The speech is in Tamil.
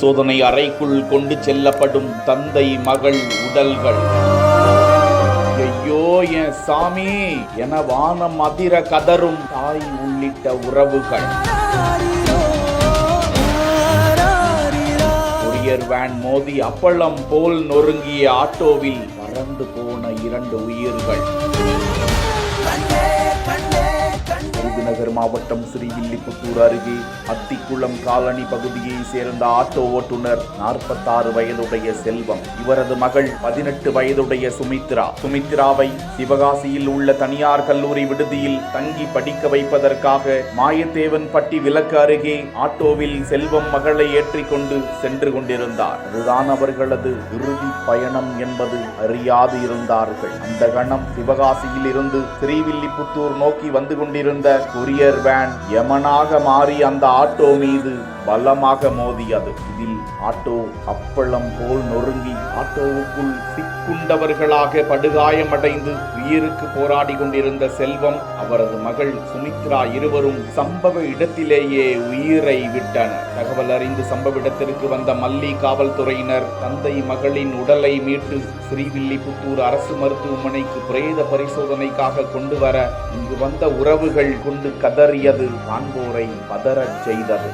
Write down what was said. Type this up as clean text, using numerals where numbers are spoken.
பரிசோதனை அறைக்குள் கொண்டு செல்லப்படும் தந்தை மகள் உடல்கள். ஐயோ என் சாமி என வானம் அதிர கதரும் தாய் உள்ளிட்ட உறவுகள். கொரியர் வேன் மோதி அப்பளம் போல் நொறுங்கிய ஆட்டோவில் பறந்து போன 2 உயிர்கள். விருதுநகர் மாவட்டம் ஸ்ரீவில்லிபுத்தூர் அருகே அத்திக்குளம் காலனி பகுதியை சேர்ந்த ஆட்டோ ஓட்டுநர் 46 வயதுடைய செல்வம், இவரது மகள் 18 வயதுடைய சுமித்ராவை சிவகாசியில் உள்ள தனியார் கல்லூரி விடுதியில் தங்கி படிக்க வைப்பதற்காக மாயத்தேவன்பட்டி விலக்கு அருகே ஆட்டோவில் செல்வம் மகளை ஏற்றிக்கொண்டு சென்று கொண்டிருந்தார். அதுதான் அவர்களது இறுதி பயணம் என்பது அறியாது இருந்தார்கள். அந்த கணம் சிவகாசியில் இருந்து ஸ்ரீவில்லிபுத்தூர் நோக்கி வந்து கொண்டிருந்த கொரியர் வேன் யமனாக மாறி அந்த ஆட்டோ மீது பலமாக மோதியது. இதில் ஆட்டோ அப்பளம் போல் நொறுங்கி ஆட்டோவுக்குள் சிக்குண்டவர்களாக படுகாயமடைந்து உயிருக்கு போராடி கொண்டிருந்த செல்வம், அவரது மகள் சுமித்ரா இருவரும் சம்பவ இடத்திலேயே உயிரை விட்டனர். தகவல் அறிந்து சம்பவ இடத்திற்கு வந்த மல்லி காவல்துறையினர் தந்தை மகளின் உடலை மீட்டு ஸ்ரீவில்லிபுத்தூர் அரசு மருத்துவமனைக்கு பிரேத பரிசோதனைக்காக கொண்டு வர இங்கு வந்த உறவுகள் கொண்டு கதறியது காண்போரை பதறச் செய்தது.